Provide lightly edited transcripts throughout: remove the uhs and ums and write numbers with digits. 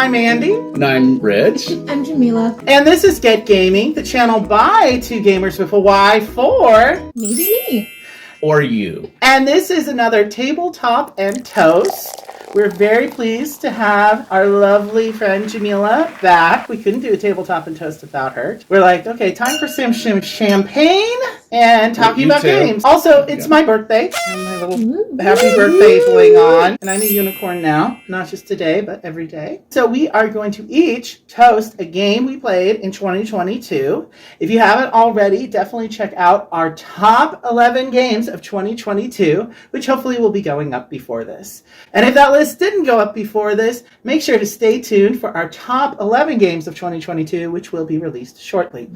I'm Andy. And I'm Rich. I'm Jamila. And this is Get Gaming, the channel by two gamers with a Y for maybe me. Or you. And this is another Tabletop and Toast. We're very pleased to have our lovely friend Jamila back. We couldn't do a Tabletop and Toast without her. We're like, okay, time for some champagne and talking about games. Also, it's my birthday. And my little happy birthday bling on. And I'm a unicorn now. Not just today, but every day. So we are going to each toast a game we played in 2022. If you haven't already, definitely check out our top 11 games of 2022, which hopefully will be going up before this. And if that list didn't go up before this, make sure to stay tuned for our top 11 games of 2022, which will be released shortly.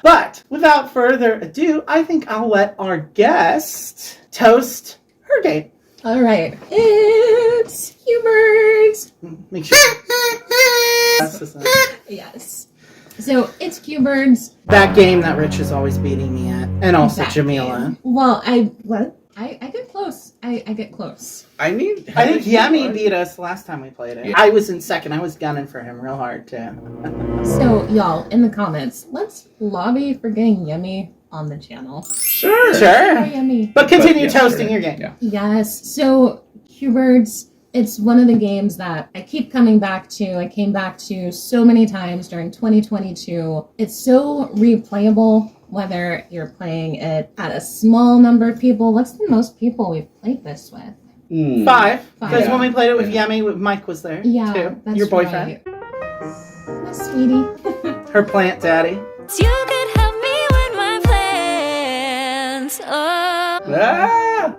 But without further ado, I think I'll let our guest toast her game. All right. It's CuBirds. Make sure. Yes. So it's CuBirds. That game that Rich is always beating me at. And also That Jamila. game. Well, I get close. I get close. I think Yummy beat us last time we played it. Yeah. I was in second. I was gunning for him real hard too. So y'all, in the comments, let's lobby for getting Yummy on the channel. Sure. Yummy. But continue toasting your game. Yeah. Yes. So CuBirds, it's one of the games that I keep coming back to. I came back to so many times during 2022. It's so replayable, whether you're playing it at a small number of people. What's the most people we've played this with? 5. Because Yeah. when we played it with Yummy, Mike was there too. That's Your boyfriend. Right. My sweetie. Her plant daddy. You could help me with my plans.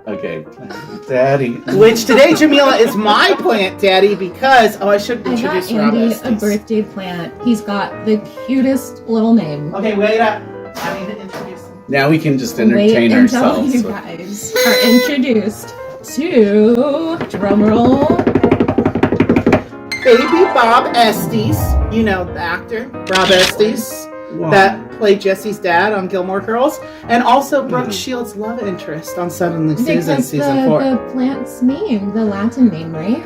Okay. Daddy. Which today, Jamila, is my plant daddy because, I should I got introduce Rob Andy a Estes. birthday plant. He's got the cutest little name. Okay, wait up. I need to introduce him. Now we can just Wait entertain until ourselves. you guys are introduced to, drumroll, Baby Bob Estes. You know the actor, Rob Estes. Wow. That played Jesse's dad on Gilmore Girls. And also Brooke Shields' love interest on Suddenly Susan because season 4. the plant's name, the Latin name, right?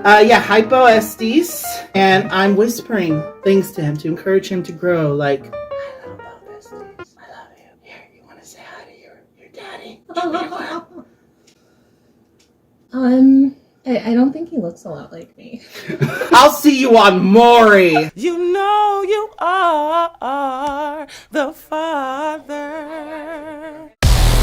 Hypo Estes. And I'm whispering things to him to encourage him to grow, like, I love Bob Estes. I love you. Here, you want to say hi to your daddy? I don't think he looks a lot like me. I'll see you on Maury. You know you are the father.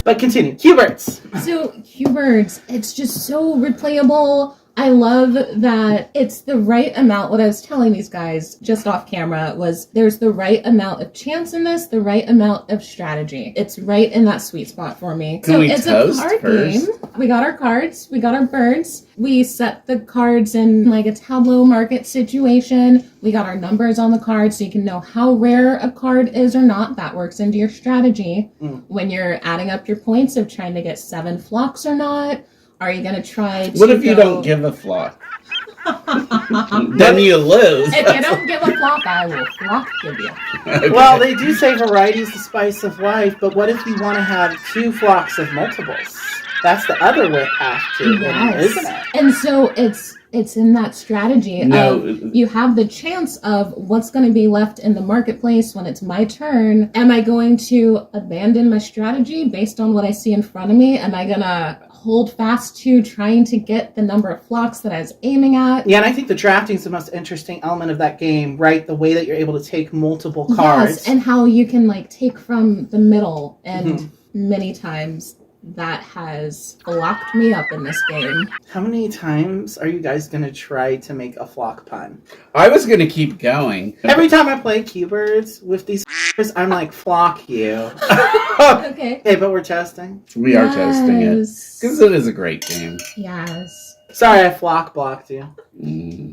But continue. CuBirds. So, CuBirds, it's just so replayable. I love that it's the right amount. What I was telling these guys just off camera was there's the right amount of chance in this, the right amount of strategy. It's right in that sweet spot for me. Can we it's toast a card first? game. We got our cards. We got our birds. We set the cards in like a tableau market situation. We got our numbers on the card so you can know how rare a card is or not. That works into your strategy. When you're adding up your points of trying to get 7 flocks or not. Are you going to try to What if you don't give a flock? Then you lose. If you don't give a flock, I will flock give you. Okay. Well, they do say variety is the spice of life, but what if you want to have 2 flocks of multiples? That's the other path to winning, isn't it? And so it's in that strategy No. of you have the chance of what's going to be left in the marketplace when it's my turn. Am I going to abandon my strategy based on what I see in front of me? Am I going to hold fast to trying to get the number of flocks that I was aiming at? Yeah, and I think the drafting is the most interesting element of that game, right? The way that you're able to take multiple cards. Yes, and how you can like take from the middle, and many times that has locked me up in this game. How many times are you guys going to try to make a flock pun? I was going to keep going. Every time I play CuBirds with these I'm like, flock you. Okay. Okay, but we're testing. We are toasting it. Yes. Because it is a great game. Yes. Sorry, I flock blocked you.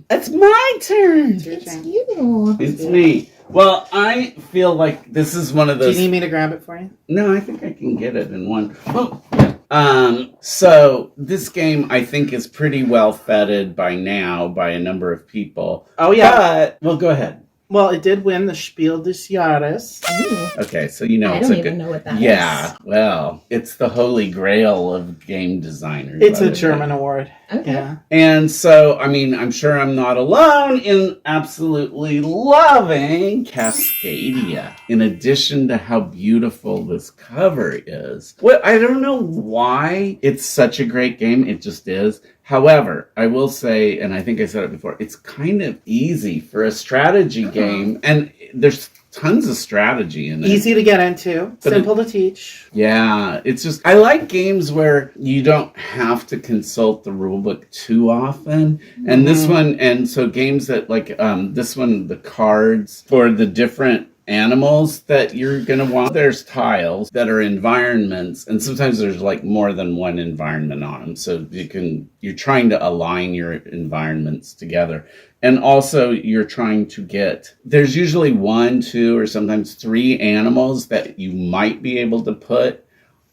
It's my turn. It's your It's turn. you. It's me. Well, I feel like this is one of Do those... you need me to grab it for you? No, I think I can get it in one. Oh, yeah. So this game I think is pretty well feted by now by a number of people. Oh, yeah. But, well, go ahead. Well, it did win the Spiel des Jahres. Ooh. Okay, so you know I it's don't a even good. know what that is. Yeah, well, it's the holy grail of game designers. It's I a would German say. award. Okay. Yeah. And so, I mean, I'm sure I'm not alone in absolutely loving Cascadia. In addition to how beautiful this cover is. Well, I don't know why it's such a great game. It just is. However, I will say, and I think I said it before, it's kind of easy for a strategy game. And there's tons of strategy in it. Easy to get into, But simple to teach. Yeah, it's just, I like games where you don't have to consult the rulebook too often. And this one, and so games that like this one, the cards for the different animals that you're going to want. There's tiles that are environments, and sometimes there's like more than one environment on them. So you're trying to align your environments together. And also you're trying to there's usually 1, 2, or sometimes 3 animals that you might be able to put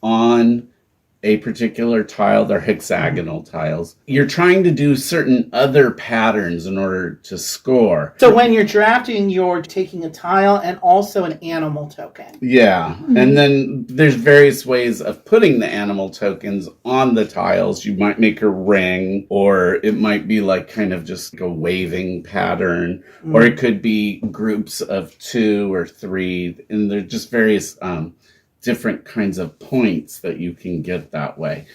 on a particular tile. They're hexagonal tiles. You're trying to do certain other patterns in order to score. So when you're drafting, you're taking a tile and also an animal token. Yeah. And then there's various ways of putting the animal tokens on the tiles. You might make a ring, or it might be like kind of just like a waving pattern, or it could be groups of 2 or 3. And there's just various different kinds of points that you can get that way.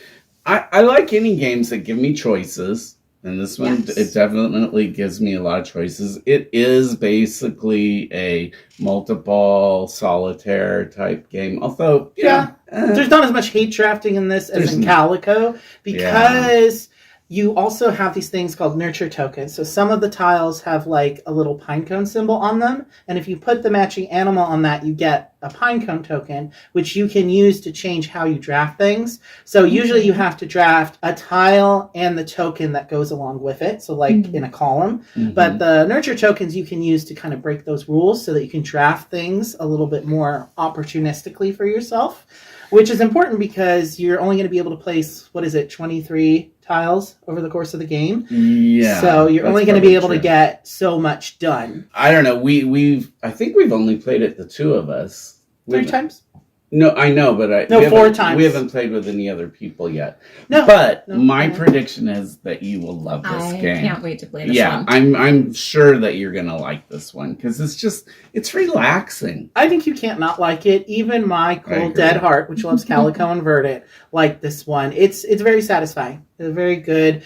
I like any games that give me choices, and this one, Yes. it definitely gives me a lot of choices. It is basically a multiple solitaire type game, although There's not as much hate drafting in this as in Calico, because you also have these things called nurture tokens. So some of the tiles have like a little pinecone symbol on them, and if you put the matching animal on that, you get a pinecone token, which you can use to change how you draft things. So usually you have to draft a tile and the token that goes along with it, so like in a column. But the nurture tokens you can use to kind of break those rules so that you can draft things a little bit more opportunistically for yourself, which is important because you're only going to be able to place, 23 tiles over the course of the game. Yeah. So you're only going to be able to get so much done. I don't know. I think we've only played it, the 2 of us. 3 times? No, I know, but No, 4 times. We haven't played with any other people yet. No. But No. my prediction is that you will love this I game. can't wait to play this one. I'm sure that you're gonna like this one because it's relaxing. I think you can't not like it. Even my cold dead heart, which loves Calico and Verdant, like this one. It's very satisfying. It's a very good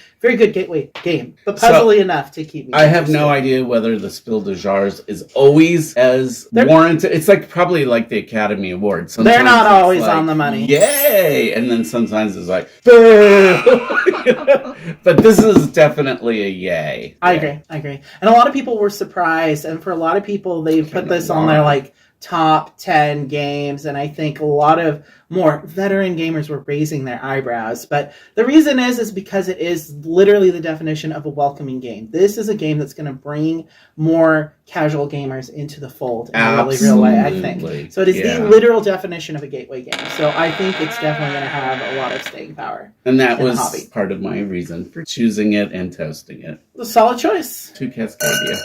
gateway game, but puzzly enough to keep me. I have no idea whether the Spiel des Jahres is always as warranted. It's like probably like the Academy Awards. Sometimes they're not it's always like, on the money. Yay! And then sometimes it's like, boo! But this is definitely a yay. I agree. And a lot of people were surprised, and for a lot of people, they put this on their like top 10 games, and I think a lot of more veteran gamers were raising their eyebrows. But the reason is because it is literally the definition of a welcoming game. This is a game that's going to bring more casual gamers into the fold in a really real way, I think. So it is the literal definition of a gateway game. So I think it's definitely going to have a lot of staying power. And that was part of my reason for choosing it and toasting it. A solid choice. To Cascadia.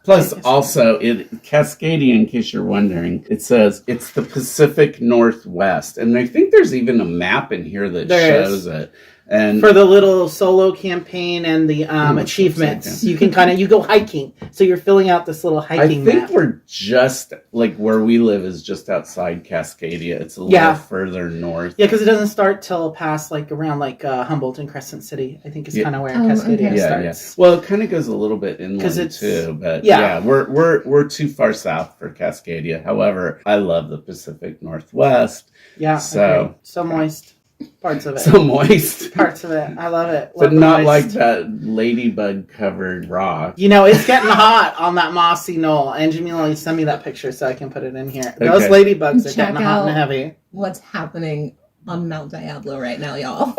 Plus, also, Cascadia, in case you're wondering, it says it's the Pacific Northwest. And I think there's even a map in here that shows it. And for the little solo campaign and the achievements, you can you go hiking. So you're filling out this little hiking map. I think we're just, like, where we live is just outside Cascadia. It's a little further north. Yeah, because it doesn't start till past, like, around, like, Humboldt and Crescent City, I think is kind of where Cascadia starts. Well, it kind of goes a little bit inland, too. But, we're too far south for Cascadia. However, I love the Pacific Northwest. Yeah, so moist. Parts of it. So moist. Parts of it. I love it. But not like that ladybug covered rock. You know, it's getting hot on that mossy knoll. And Jamila, you send me that picture so I can put it in here. Okay. Those ladybugs are getting hot and heavy. What's happening on Mount Diablo right now, y'all?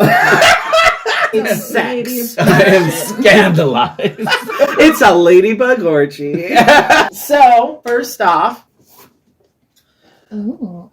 It's sex. I am scandalized. It's a ladybug orgy. So, first off. Oh.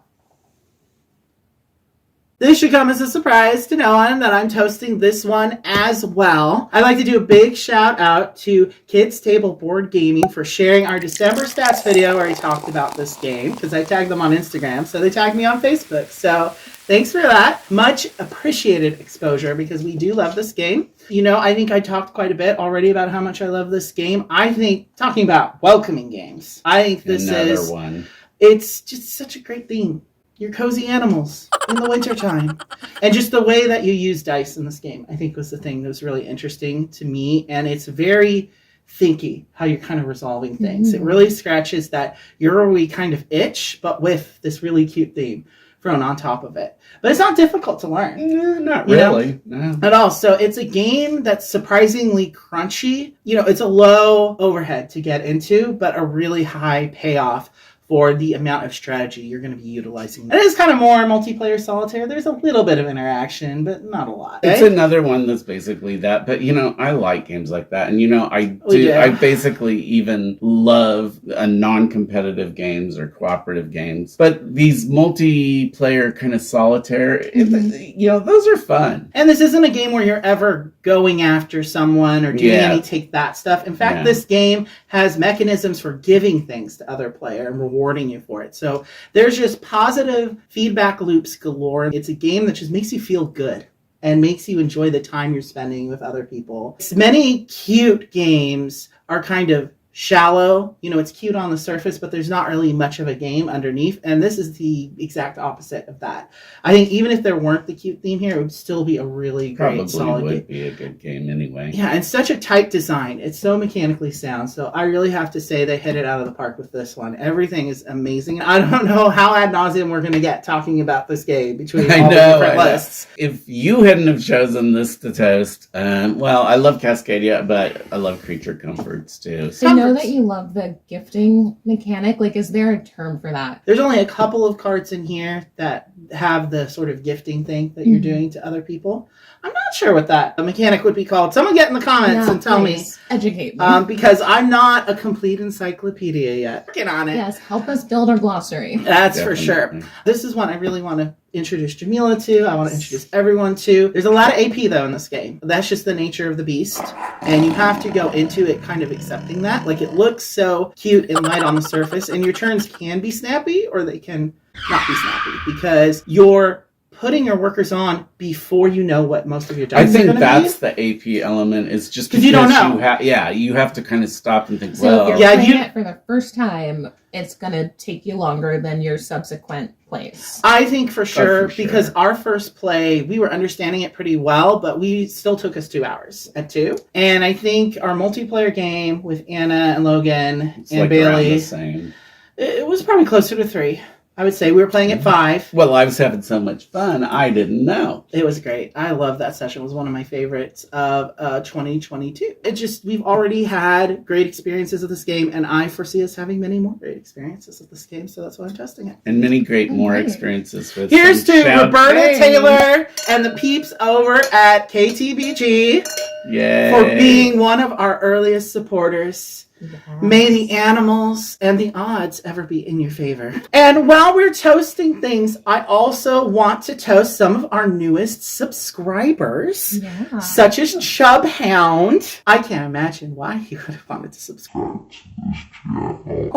This should come as a surprise to no one that I'm toasting this one as well. I'd like to do a big shout out to Kids Table Board Gaming for sharing our December stats video where we talked about this game, because I tagged them on Instagram, so they tagged me on Facebook. So thanks for that. Much appreciated exposure, because we do love this game. You know, I think I talked quite a bit already about how much I love this game. I think, talking about welcoming games, I think this is... Another one. It's just such a great theme. Your cozy animals in the wintertime. And just the way that you use dice in this game, I think was the thing that was really interesting to me. And it's very thinky how you're kind of resolving things. It really scratches that Euro-y kind of itch, but with this really cute theme thrown on top of it. But it's not difficult to learn. Not really. No. At all. So it's a game that's surprisingly crunchy. You know, it's a low overhead to get into, but a really high payoff for the amount of strategy you're going to be utilizing. It is kind of more multiplayer solitaire. There's a little bit of interaction, but not a lot. It's another one that's basically that. But, you know, I like games like that. And, you know, I basically even love non-competitive games or cooperative games. But these multiplayer kind of solitaire, you know, those are fun. And this isn't a game where you're ever going after someone or doing any take that stuff. In fact, this game has mechanisms for giving things to other players and rewarding you for it. So there's just positive feedback loops galore. It's a game that just makes you feel good and makes you enjoy the time you're spending with other people. Many cute games are kind of shallow. You know, it's cute on the surface, but there's not really much of a game underneath. And this is the exact opposite of that. I think even if there weren't the cute theme here, it would still be a really great, solid game. Would be a good game anyway. Yeah, and such a tight design. It's so mechanically sound. So I really have to say they hit it out of the park with this one. Everything is amazing. I don't know how ad nauseum we're going to get talking about this game between all the different lists. If you hadn't have chosen this to toast, well, I love Cascadia, but I love Creature Comforts too. So I know that you love the gifting mechanic. Like, is there a term for that? There's only a couple of cards in here that have the sort of gifting thing that you're doing to other people. I'm not sure what that mechanic would be called. Someone get in the comments and tell me. Educate me. Because I'm not a complete encyclopedia yet. Working on it. Yes, help us build our glossary. That's for sure. This is one I really want to introduce Jamila to. I want to introduce everyone to. There's a lot of AP though in this game. That's just the nature of the beast. And you have to go into it kind of accepting that. Like, it looks so cute and light on the surface, and your turns can be snappy or they can not be snappy because you're putting your workers on before you know what most of your dice are going to be. I think that's the AP element, is just because you don't know. You have to kind of stop and think, so if you're playing it for the first time, it's going to take you longer than your subsequent plays. I think for sure, because our first play, we were understanding it pretty well, but we still took us 2 hours at 2. And I think our multiplayer game with Anna and Logan and Bailey, the same. It was probably closer to 3. I would say we were playing at 5. Well, I was having so much fun, I didn't know. It was great. I love that session. It was one of my favorites of 2022. We've already had great experiences of this game, and I foresee us having many more great experiences of this game, so that's why I'm testing it. And many more experiences with Here's to Roberta Taylor and the peeps over at KTBG for being one of our earliest supporters. Yes. May the animals and the odds ever be in your favor. And while we're toasting things, I also want to toast some of our newest subscribers, such as Chubhound. I can't imagine why he would have wanted to subscribe to this channel.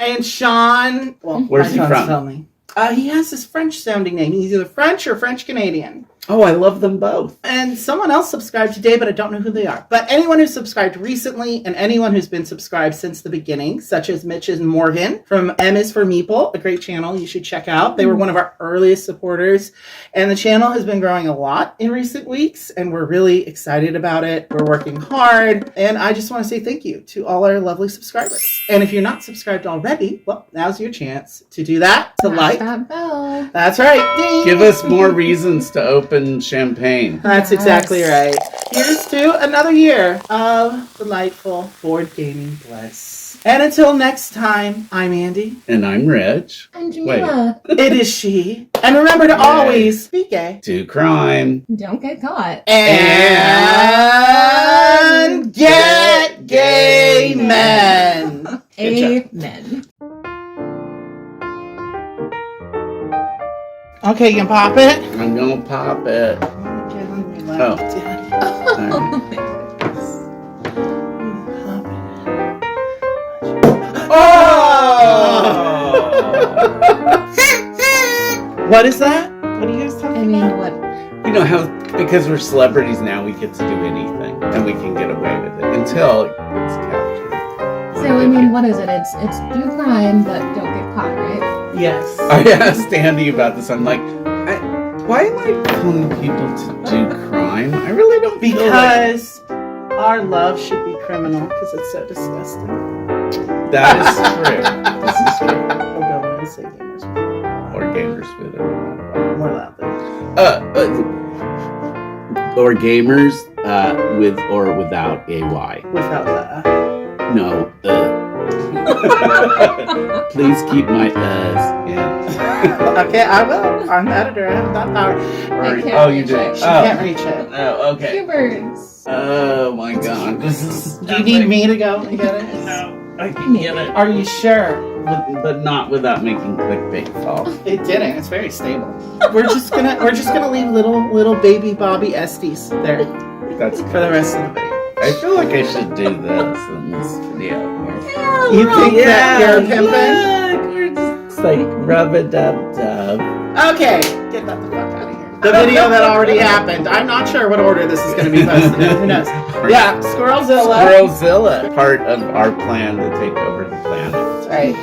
And Sean, well, where's he from? Tell me. He has this French-sounding name. He's either French or French-Canadian. Oh, I love them both. And someone else subscribed today, but I don't know who they are. But anyone who subscribed recently and anyone who's been subscribed since the beginning, such as Mitch and Morgan from M is for Meeple, a great channel you should check out. They were one of our earliest supporters. And the channel has been growing a lot in recent weeks, and we're really excited about it. We're working hard. And I just want to say thank you to all our lovely subscribers. And if you're not subscribed already, well, now's your chance to do that. To like that bell. That's right. Ding. Give us more reasons to open champagne. That's exactly right. Here's to another year of delightful board gaming bliss. And until next time, I'm Andy. And I'm Rich. I'm Jamila. It is she. And remember to always be gay. To crime. Don't get caught. And get gay men. Amen. Okay, you can pop it. I'm gonna pop it. Oh. Oh! What is that? What are you guys talking I mean, about? what? You know how, because we're celebrities now, we get to do anything. And we can get away with it until it's captured. So, I mean, what is it? It's do crime, but don't get caught, right? Yes. I asked Andy about this. I'm like, why am I telling people to do crime? I really don't feel like Because our love should be criminal because it's so disgusting. that is true. This is true. We'll go in and say gamers. Or gamers with it. More loudly. Or gamers with or without a Y. Without the. No. Please keep my in. Okay, I will. I'm the editor. I have that power. I can't Oh, you reach did. it. She can't reach it. Oh, okay. CuBirds. Oh my God. This is. Do you need me to go and get it? No, I can get it. Are you sure? But not without making clickbait fall. It didn't. It's very stable. We're just gonna leave little baby Bobby Estes there That's for the rest of the video. I feel like I should do this in this video. You think that you're pimping? Look, we're just like rub-a-dub-dub. Okay, get that the fuck out of here. The video that already happened. I'm not sure what order this is going to be posted in. Who knows? Yeah, Squirrelzilla. Squirrelzilla, part of our plan to take over the planet. Right.